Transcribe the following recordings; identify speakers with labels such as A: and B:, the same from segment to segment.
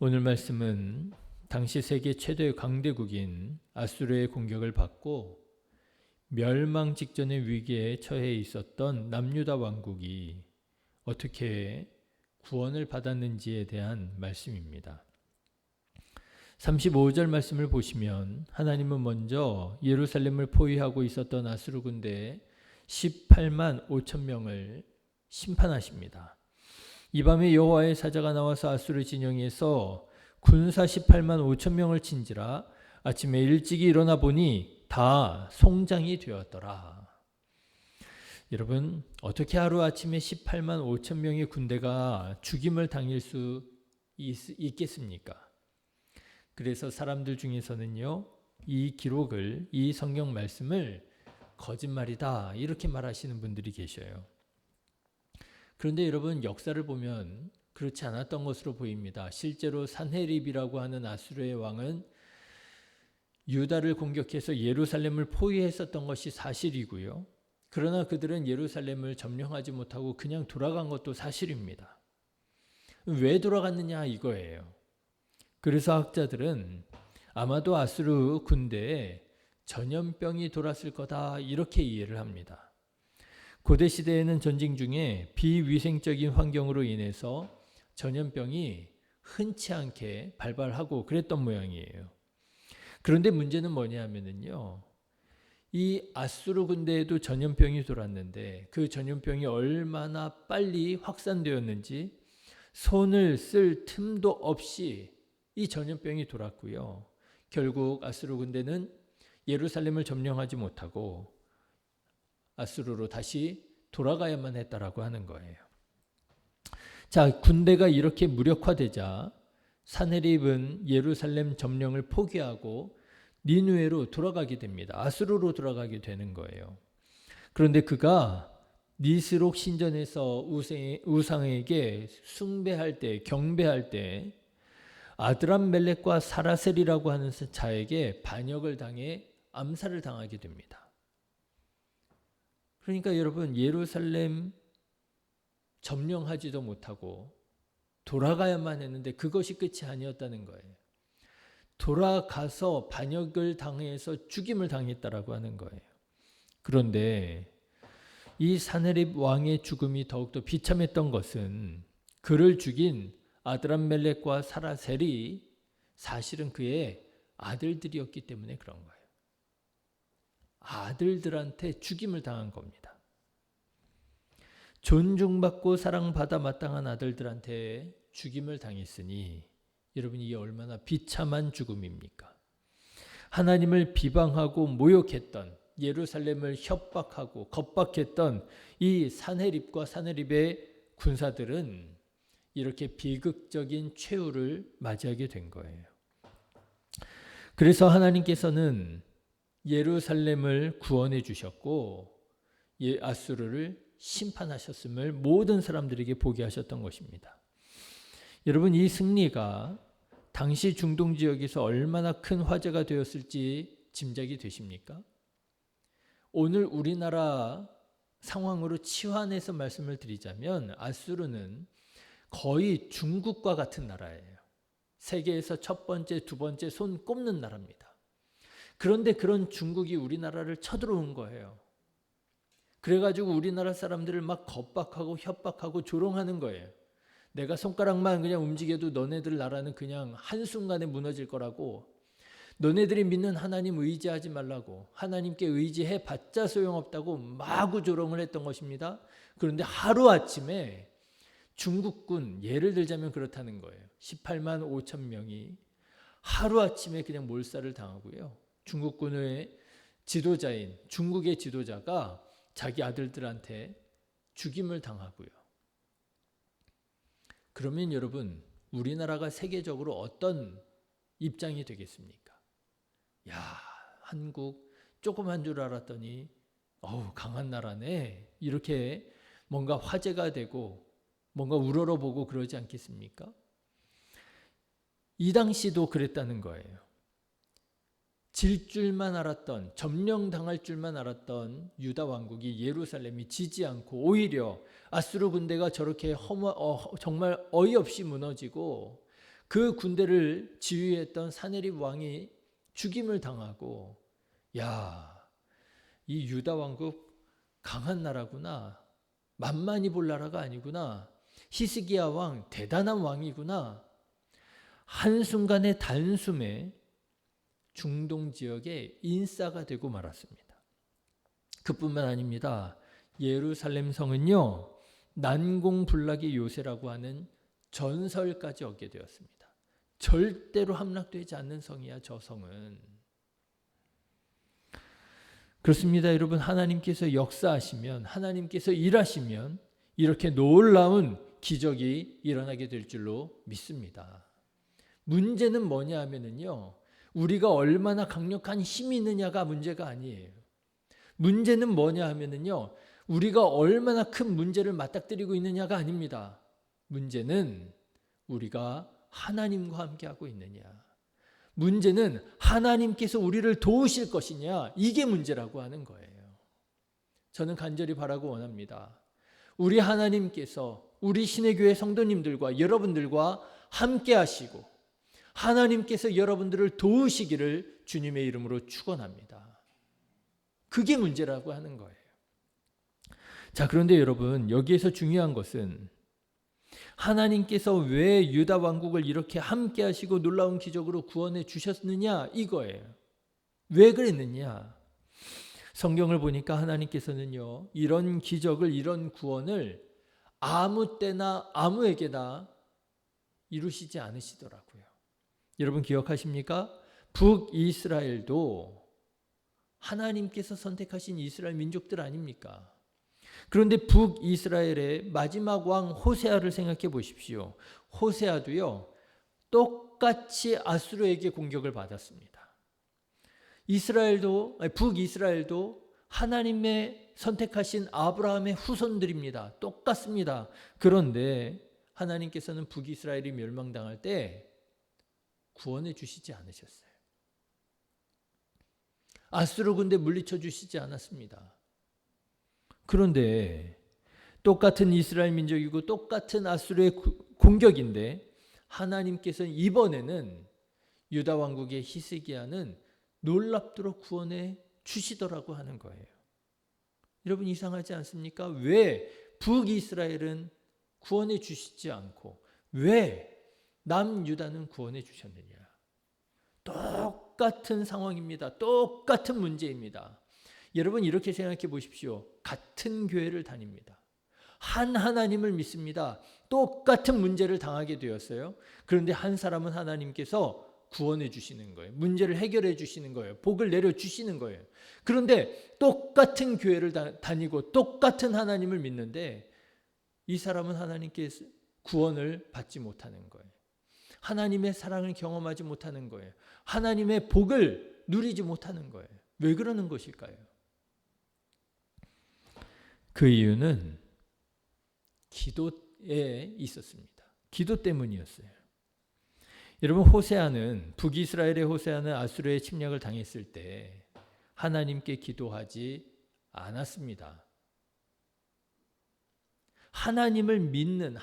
A: 오늘 말씀은 당시 세계 최대의 강대국인 아수르의 공격을 받고 멸망 직전의 위기에 처해 있었던 남유다 왕국이 어떻게 구원을 받았는지에 대한 말씀입니다. 35절 말씀을 보시면 하나님은 먼저 예루살렘을 포위하고 있었던 아수르 군대 18만 5천 명을 심판하십니다. 이 밤에 여호와의 사자가 나와서 아수르 진영에서 군사 18만 5천 명을 친지라 아침에 일찍이 일어나 보니 다 송장이 되었더라. 여러분, 어떻게 하루아침에 18만 5천 명의 군대가 죽임을 당할 수 있겠습니까? 그래서 사람들 중에서는요, 이 기록을, 이 성경 말씀을 거짓말이다 이렇게 말하시는 분들이 계셔요. 그런데 여러분, 역사를 보면 그렇지 않았던 것으로 보입니다. 실제로 산헤립이라고 하는 아수르의 왕은 유다를 공격해서 예루살렘을 포위했었던 것이 사실이고요. 그러나 그들은 예루살렘을 점령하지 못하고 그냥 돌아간 것도 사실입니다. 왜 돌아갔느냐 이거예요. 그래서 학자들은 아마도 아수르 군대에 전염병이 돌았을 거다 이렇게 이해를 합니다. 고대 시대에는 전쟁 중에 비위생적인 환경으로 인해서 전염병이 흔치 않게 발발하고 그랬던 모양이에요. 그런데 문제는 뭐냐면요, 이 아수르 군대에도 전염병이 돌았는데 그 전염병이 얼마나 빨리 확산되었는지 손을 쓸 틈도 없이 이 전염병이 돌았고요. 결국 아수르 군대는 예루살렘을 점령하지 못하고 아수르로 다시 돌아가야만 했다라고 하는 거예요. 자, 군대가 이렇게 무력화되자 산헤립은 예루살렘 점령을 포기하고 니느웨로 돌아가게 됩니다. 아수르로 돌아가게 되는 거예요. 그런데 그가 니스록 신전에서 우상에게 숭배할 때, 경배할 때 아드람멜렉과 사라셀이라고 하는 자에게 반역을 당해 암살을 당하게 됩니다. 그러니까 여러분, 예루살렘 점령하지도 못하고 돌아가야만 했는데 그것이 끝이 아니었다는 거예요. 돌아가서 반역을 당해서 죽임을 당했다라고 하는 거예요. 그런데 이 산헤립 왕의 죽음이 더욱더 비참했던 것은 그를 죽인 아드람멜렉과 사라셀이 사실은 그의 아들들이었기 때문에 그런 거예요. 아들들한테 죽임을 당한 겁니다. 존중받고 사랑받아 마땅한 아들들한테 죽임을 당했으니 여러분, 이게 얼마나 비참한 죽음입니까? 하나님을 비방하고 모욕했던, 예루살렘을 협박하고 겁박했던 이 산헤립과 산헤립의 군사들은 이렇게 비극적인 최후를 맞이하게 된 거예요. 그래서 하나님께서는 예루살렘을 구원해 주셨고 아수르를 심판하셨음을 모든 사람들에게 보게 하셨던 것입니다. 여러분, 이 승리가 당시 중동 지역에서 얼마나 큰 화제가 되었을지 짐작이 되십니까? 오늘 우리나라 상황으로 치환해서 말씀을 드리자면 아수르는 거의 중국과 같은 나라예요. 세계에서 첫 번째, 두 번째 손 꼽는 나라입니다. 그런데 그런 중국이 우리나라를 쳐들어온 거예요. 그래가지고 우리나라 사람들을 막 겁박하고 협박하고 조롱하는 거예요. 내가 손가락만 그냥 움직여도 너네들 나라는 그냥 한순간에 무너질 거라고, 너네들이 믿는 하나님 의지하지 말라고, 하나님께 의지해봤자 소용없다고 마구 조롱을 했던 것입니다. 그런데 하루아침에 중국군, 예를 들자면 그렇다는 거예요. 18만 5천 명이 하루아침에 그냥 몰살을 당하고요. 중국군의 지도자인 중국의 지도자가 자기 아들들한테 죽임을 당하고요. 그러면 여러분, 우리나라가 세계적으로 어떤 입장이 되겠습니까? 야, 한국 조그만 줄 알았더니 강한 나라네. 이렇게 뭔가 화제가 되고 뭔가 우러러보고 그러지 않겠습니까? 이 당시도 그랬다는 거예요. 질 줄만 알았던, 점령당할 줄만 알았던 유다 왕국이, 예루살렘이 지지 않고 오히려 아수르 군대가 저렇게 정말 어이없이 무너지고 그 군대를 지휘했던 사네립 왕이 죽임을 당하고 이 유다 왕국 강한 나라구나. 만만히 볼 나라가 아니구나. 히스기야 왕 대단한 왕이구나. 한순간의 단숨에 중동 지역의 인싸가 되고 말았습니다. 그뿐만 아닙니다. 예루살렘 성은요, 난공불락의 요새라고 하는 전설까지 얻게 되었습니다. 절대로 함락되지 않는 성이야, 저 성은. 그렇습니다. 여러분, 하나님께서 역사하시면, 하나님께서 일하시면 이렇게 놀라운 기적이 일어나게 될 줄로 믿습니다. 문제는 뭐냐 하면은요, 우리가 얼마나 강력한 힘이 있느냐가 문제가 아니에요. 문제는 뭐냐 하면은요, 우리가 얼마나 큰 문제를 맞닥뜨리고 있느냐가 아닙니다. 문제는 우리가 하나님과 함께하고 있느냐. 문제는 하나님께서 우리를 도우실 것이냐. 이게 문제라고 하는 거예요. 저는 간절히 바라고 원합니다. 우리 하나님께서 우리 신의교회 성도님들과 여러분들과 함께하시고 하나님께서 여러분들을 도우시기를 주님의 이름으로 축원합니다. 그게 문제라고 하는 거예요. 자, 그런데 여러분, 여기에서 중요한 것은 하나님께서 왜 유다 왕국을 이렇게 함께 하시고 놀라운 기적으로 구원해 주셨느냐 이거예요. 왜 그랬느냐? 성경을 보니까 하나님께서는요, 이런 기적을, 이런 구원을 아무 때나 아무에게나 이루시지 않으시더라고요. 여러분 기억하십니까? 북이스라엘도 하나님께서 선택하신 이스라엘 민족들 아닙니까? 그런데 북이스라엘의 마지막 왕 호세아를 생각해 보십시오. 호세아도요, 똑같이 아수르에게 공격을 받았습니다. 북이스라엘도 하나님의 선택하신 아브라함의 후손들입니다. 똑같습니다. 그런데 하나님께서는 북이스라엘이 멸망당할 때 구원해 주시지 않으셨어요. 아수르 군대 물리쳐 주시지 않았습니다. 그런데 똑같은 이스라엘 민족이고 똑같은 아수르의 공격인데 하나님께서는 이번에는 유다 왕국의 히스기야는 놀랍도록 구원해 주시더라고 하는 거예요. 여러분 이상하지 않습니까? 왜 북이스라엘은 구원해 주시지 않고 왜 남유다는 구원해 주셨느냐? 똑같은 상황입니다. 똑같은 문제입니다. 여러분 이렇게 생각해 보십시오. 같은 교회를 다닙니다. 한 하나님을 믿습니다. 똑같은 문제를 당하게 되었어요. 그런데 한 사람은 하나님께서 구원해 주시는 거예요. 문제를 해결해 주시는 거예요. 복을 내려 주시는 거예요. 그런데 똑같은 교회를 다니고 똑같은 하나님을 믿는데 이 사람은 하나님께서 구원을 받지 못하는 거예요. 하나님의 사랑을 경험하지 못하는 거예요. 하나님의 복을 누리지 못하는 거예요. 왜 그러는 것일까요? 그 이유는 기도에 있었습니다. 기도 때문이었어요. 여러분 북이스라엘의 호세아는 아수르의 침략을 당했을 때 하나님께 기도하지 않았습니다. 하나님을 믿는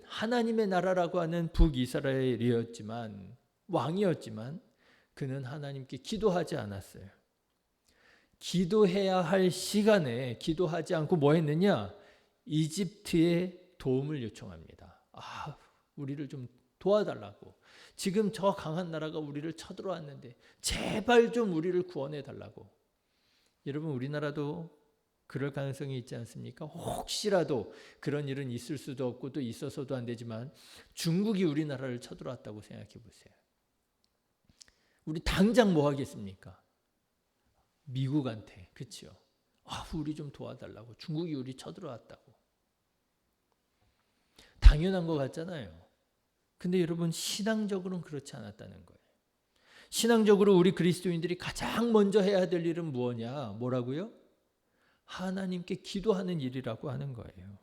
A: 하나님의 나라라고 하는 북이스라엘이었지만 왕이었지만 그는 하나님께 기도하지 않았어요. 기도해야 할 시간에 기도하지 않고 뭐 했느냐? 이집트의 도움을 요청합니다. 우리를 좀 도와달라고. 지금 저 강한 나라가 우리를 쳐들어왔는데 제발 좀 우리를 구원해 달라고. 여러분 우리나라도 그럴 가능성이 있지 않습니까? 혹시라도 그런 일은 있을 수도 없고 또 있어서도 안 되지만 중국이 우리나라를 쳐들어왔다고 생각해 보세요. 우리 당장 뭐 하겠습니까? 미국한테, 그렇죠? 우리 좀 도와달라고. 중국이 우리 쳐들어왔다고. 당연한 것 같잖아요. 근데 여러분 신앙적으로는 그렇지 않았다는 거예요. 신앙적으로 우리 그리스도인들이 가장 먼저 해야 될 일은 뭐라고요? 하나님께 기도하는 일이라고 하는 거예요.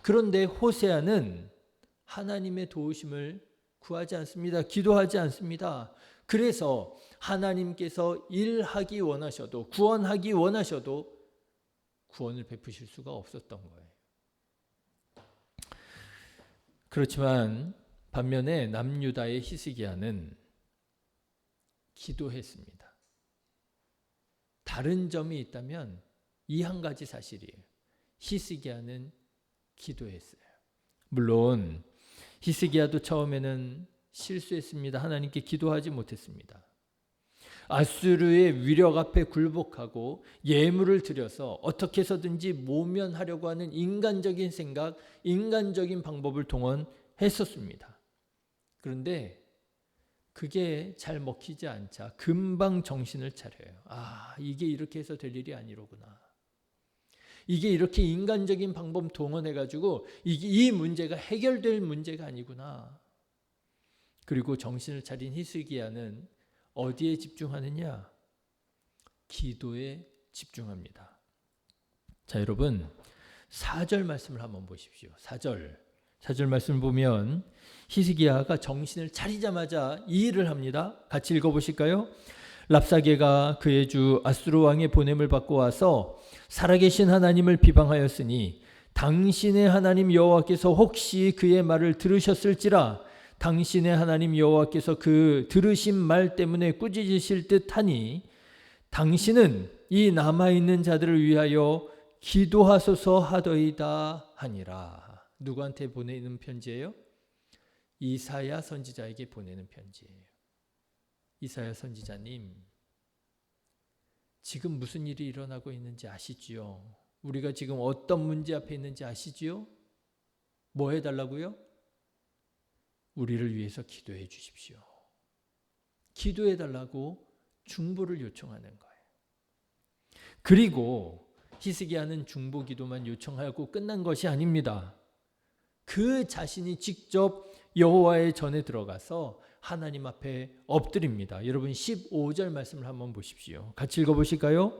A: 그런데 호세아는 하나님의 도우심을 구하지 않습니다. 기도하지 않습니다. 그래서 하나님께서 일하기 원하셔도 구원하기 원하셔도 구원을 베푸실 수가 없었던 거예요. 그렇지만 반면에 남유다의 히스기야는 기도했습니다. 다른 점이 있다면 이 한 가지 사실이에요. 히스기야는 기도했어요. 물론 히스기야도 처음에는 실수했습니다. 하나님께 기도하지 못했습니다. 아수르의 위력 앞에 굴복하고 예물을 드려서 어떻게 해서든지 모면하려고 하는 인간적인 생각, 인간적인 방법을 동원했었습니다. 그런데 그게 잘 먹히지 않자 금방 정신을 차려요. 이게 이렇게 해서 될 일이 아니로구나. 이게 이렇게 인간적인 방법 동원해가지고 이 문제가 해결될 문제가 아니구나. 그리고 정신을 차린 히스기야는 어디에 집중하느냐? 기도에 집중합니다. 자, 여러분 4절 말씀을 한번 보십시오. 4절 말씀을 보면 히스기야가 정신을 차리자마자 이 일을 합니다. 같이 읽어보실까요? 랍사게가 그의 주 아수르 왕의 보냄을 받고 와서 살아계신 하나님을 비방하였으니 당신의 하나님 여호와께서 혹시 그의 말을 들으셨을지라 당신의 하나님 여호와께서 그 들으신 말 때문에 꾸짖으실 듯하니 당신은 이 남아있는 자들을 위하여 기도하소서 하더이다 하니라. 누구한테 보내는 편지예요? 이사야 선지자에게 보내는 편지예요. 이사야 선지자님, 지금 무슨 일이 일어나고 있는지 아시지요? 우리가 지금 어떤 문제 앞에 있는지 아시지요? 뭐 해달라고요? 우리를 위해서 기도해 주십시오. 기도해 달라고 중보를 요청하는 거예요. 그리고 히스기야는 중보 기도만 요청하고 끝난 것이 아닙니다. 그 자신이 직접 여호와의 전에 들어가서 하나님 앞에 엎드립니다. 여러분 15절 말씀을 한번 보십시오. 같이 읽어보실까요?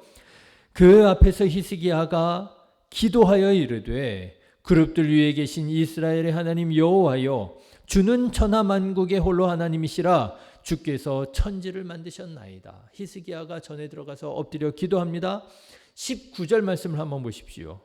A: 그 앞에서 히스기야가 기도하여 이르되 그룹들 위에 계신 이스라엘의 하나님 여호와여 주는 천하 만국의 홀로 하나님이시라 주께서 천지를 만드셨나이다. 히스기야가 전에 들어가서 엎드려 기도합니다. 19절 말씀을 한번 보십시오.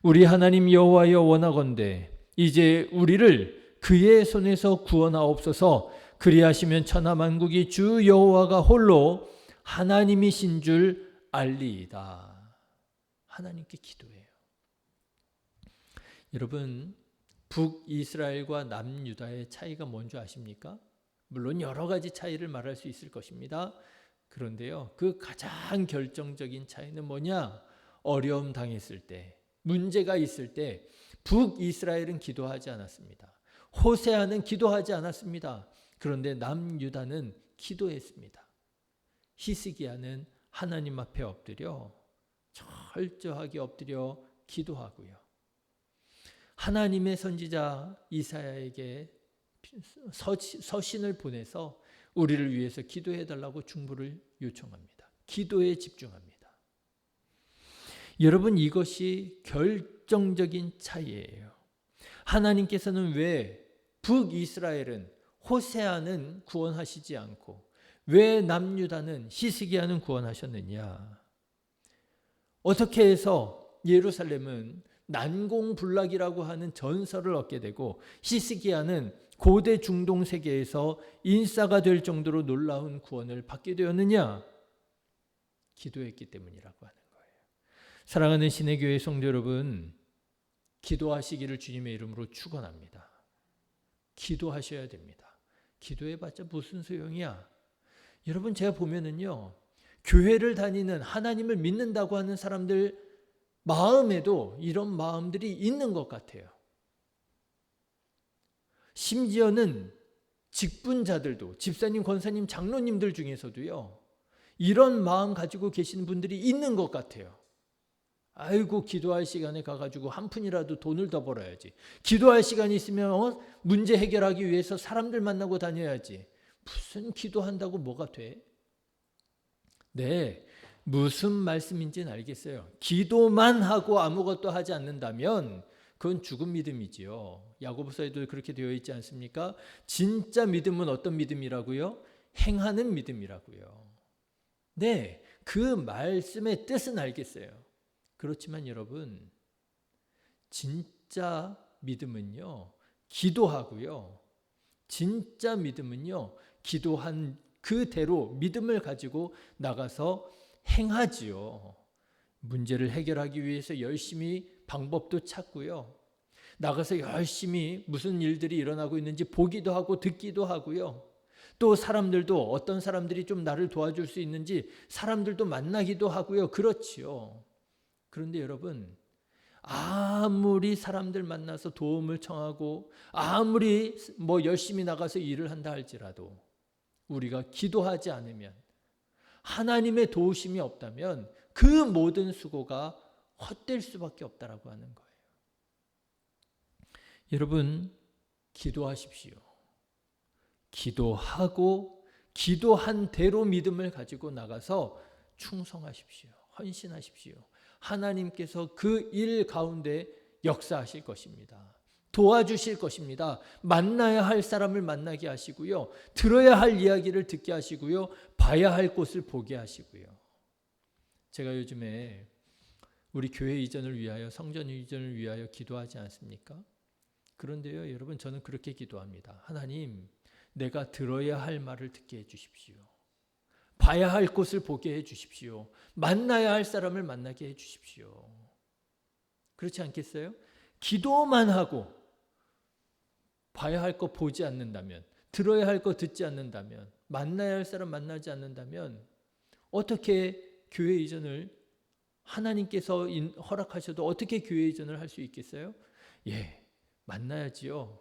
A: 우리 하나님 여호와여 원하건대 이제 우리를 그의 손에서 구원하옵소서. 그리하시면 천하 만국이 주 여호와가 홀로 하나님이신 줄 알리이다. 하나님께 기도해요. 여러분 북이스라엘과 남유다의 차이가 뭔지 아십니까? 물론 여러 가지 차이를 말할 수 있을 것입니다. 그런데요, 그 가장 결정적인 차이는 뭐냐? 어려움 당했을 때, 문제가 있을 때 북이스라엘은 기도하지 않았습니다. 호세아는 기도하지 않았습니다. 그런데 남유다는 기도했습니다. 히스기야는 하나님 앞에 엎드려 철저하게 엎드려 기도하고요. 하나님의 선지자 이사야에게 서신을 보내서 우리를 위해서 기도해달라고 중보를 요청합니다. 기도에 집중합니다. 여러분 이것이 결정적인 차이예요. 하나님께서는 왜 북이스라엘은 호세아는 구원하시지 않고 왜 남유다는 히스기야는 구원하셨느냐? 어떻게 해서 예루살렘은 난공불락이라고 하는 전설을 얻게 되고 히스기야는 고대 중동 세계에서 인싸가 될 정도로 놀라운 구원을 받게 되었느냐? 기도했기 때문이라고 하는 거예요. 사랑하는 신의 교회 성도 여러분, 기도하시기를 주님의 이름으로 축원합니다. 기도하셔야 됩니다. 기도해봤자 무슨 소용이야? 여러분 제가 보면은요, 교회를 다니는 하나님을 믿는다고 하는 사람들 마음에도 이런 마음들이 있는 것 같아요. 심지어는 직분자들도, 집사님, 권사님, 장로님들 중에서도요, 이런 마음 가지고 계시는 분들이 있는 것 같아요. 아이고 기도할 시간에 가가지고 한 푼이라도 돈을 더 벌어야지. 기도할 시간이 있으면 문제 해결하기 위해서 사람들 만나고 다녀야지. 무슨 기도한다고 뭐가 돼? 네, 무슨 말씀인지는 알겠어요. 기도만 하고 아무것도 하지 않는다면 그건 죽은 믿음이지요. 야고보서에도 그렇게 되어 있지 않습니까? 진짜 믿음은 어떤 믿음이라고요? 행하는 믿음이라고요. 네, 그 말씀의 뜻은 알겠어요. 그렇지만 여러분, 진짜 믿음은요, 기도하고요. 진짜 믿음은요, 기도한 그대로 믿음을 가지고 나가서 행하지요. 문제를 해결하기 위해서 열심히 방법도 찾고요. 나가서 열심히 무슨 일들이 일어나고 있는지 보기도 하고 듣기도 하고요. 또 사람들도 어떤 사람들이 좀 나를 도와줄 수 있는지 사람들도 만나기도 하고요. 그렇지요. 그런데 여러분, 아무리 사람들 만나서 도움을 청하고 아무리 열심히 나가서 일을 한다 할지라도 우리가 기도하지 않으면, 하나님의 도우심이 없다면 그 모든 수고가 헛될 수밖에 없다라고 하는 거예요. 여러분, 기도하십시오. 기도하고 기도한 대로 믿음을 가지고 나가서 충성하십시오. 헌신하십시오. 하나님께서 그 일 가운데 역사하실 것입니다. 도와주실 것입니다. 만나야 할 사람을 만나게 하시고요. 들어야 할 이야기를 듣게 하시고요. 봐야 할 곳을 보게 하시고요. 제가 요즘에 우리 교회 이전을 위하여, 성전 이전을 위하여 기도하지 않습니까? 그런데요, 여러분, 저는 그렇게 기도합니다. 하나님, 내가 들어야 할 말을 듣게 해주십시오. 봐야 할 곳을 보게 해주십시오. 만나야 할 사람을 만나게 해주십시오. 그렇지 않겠어요? 기도만 하고 봐야 할 거 보지 않는다면, 들어야 할 거 듣지 않는다면, 만나야 할 사람 만나지 않는다면 어떻게 교회 이전을, 하나님께서 허락하셔도 어떻게 교회 이전을 할 수 있겠어요? 예, 만나야지요.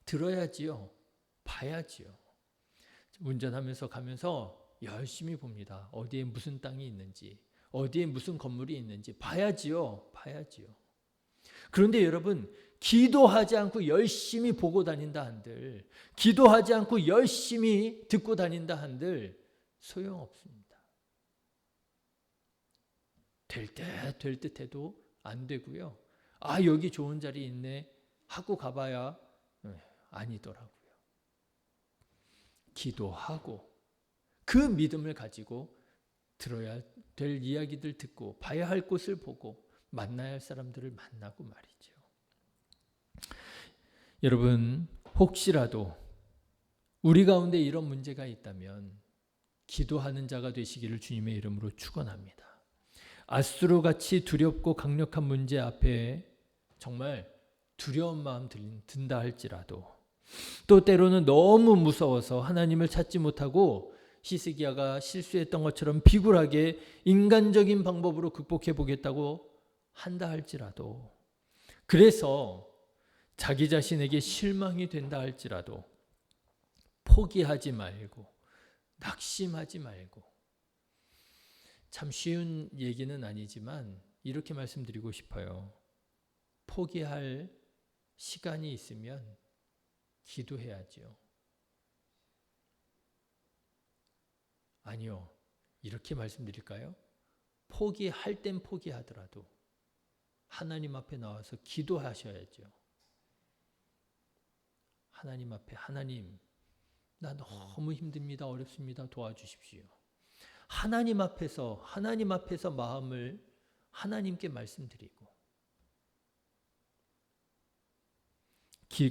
A: 들어야지요. 봐야지요. 운전하면서 가면서 열심히 봅니다. 어디에 무슨 땅이 있는지, 어디에 무슨 건물이 있는지 봐야지요. 봐야지요. 그런데 여러분, 기도하지 않고 열심히 보고 다닌다 한들, 기도하지 않고 열심히 듣고 다닌다 한들 소용없습니다. 될 듯 해도 안 되고요. 아, 여기 좋은 자리 있네 하고 가봐야 아니더라고요. 기도하고 그 믿음을 가지고 들어야 될 이야기들 듣고 봐야 할 곳을 보고 만나야 할 사람들을 만나고 말이죠. 여러분, 혹시라도 우리 가운데 이런 문제가 있다면 기도하는 자가 되시기를 주님의 이름으로 축원합니다. 앗수르같이 두렵고 강력한 문제 앞에 정말 두려운 마음 든다 할지라도, 또 때로는 너무 무서워서 하나님을 찾지 못하고 히스기야가 실수했던 것처럼 비굴하게 인간적인 방법으로 극복해 보겠다고 한다 할지라도, 그래서 자기 자신에게 실망이 된다 할지라도 포기하지 말고, 낙심하지 말고, 참 쉬운 얘기는 아니지만 이렇게 말씀드리고 싶어요. 포기할 시간이 있으면 기도해야지요. 아니요, 이렇게 말씀드릴까요? 포기할 땐 포기하더라도 하나님 앞에 나와서 기도하셔야죠. 하나님 앞에, 하나님, 나 너무 힘듭니다. 어렵습니다. 도와주십시오. 하나님 앞에서 마음을 하나님께 말씀드리고,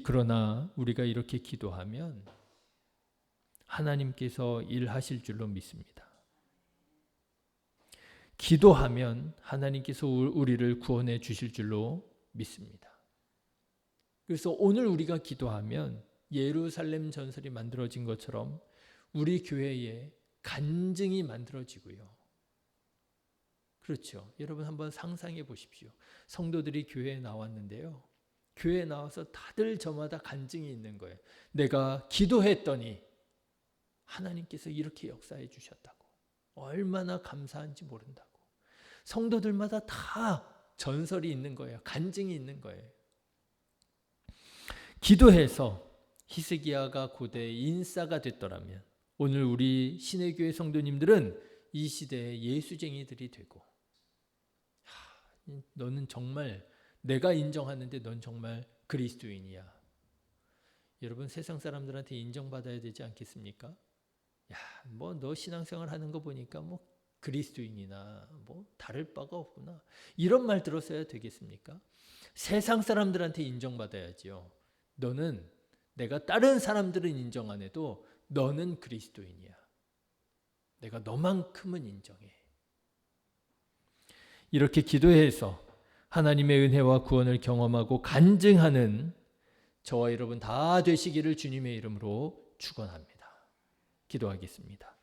A: 그러나 우리가 이렇게 기도하면 하나님께서 일하실 줄로 믿습니다. 기도하면 하나님께서 우리를 구원해 주실 줄로 믿습니다. 그래서 오늘 우리가 기도하면 예루살렘 전설이 만들어진 것처럼 우리 교회에 간증이 만들어지고요. 그렇죠. 여러분 한번 상상해 보십시오. 성도들이 교회에 나왔는데요. 교회에 나와서 다들 저마다 간증이 있는 거예요. 내가 기도했더니 하나님께서 이렇게 역사해 주셨다고. 얼마나 감사한지 모른다고. 성도들마다 다 전설이 있는 거예요. 간증이 있는 거예요. 기도해서 히스기야가 고대 인싸가 됐더라면 오늘 우리 신의교회 성도님들은 이 시대의 예수쟁이들이 되고, 너는 정말, 내가 인정하는데 넌 정말 그리스도인이야. 여러분, 세상 사람들한테 인정받아야 되지 않겠습니까? 야, 뭐 너 신앙생활 하는 거 보니까 뭐 그리스도인이나 뭐 다를 바가 없구나. 이런 말 들었어야 되겠습니까? 세상 사람들한테 인정받아야지요. 너는 내가 다른 사람들은 인정 안 해도 너는 그리스도인이야. 내가 너만큼은 인정해. 이렇게 기도해서 하나님의 은혜와 구원을 경험하고 간증하는 저와 여러분 다 되시기를 주님의 이름으로 축원합니다. 기도하겠습니다.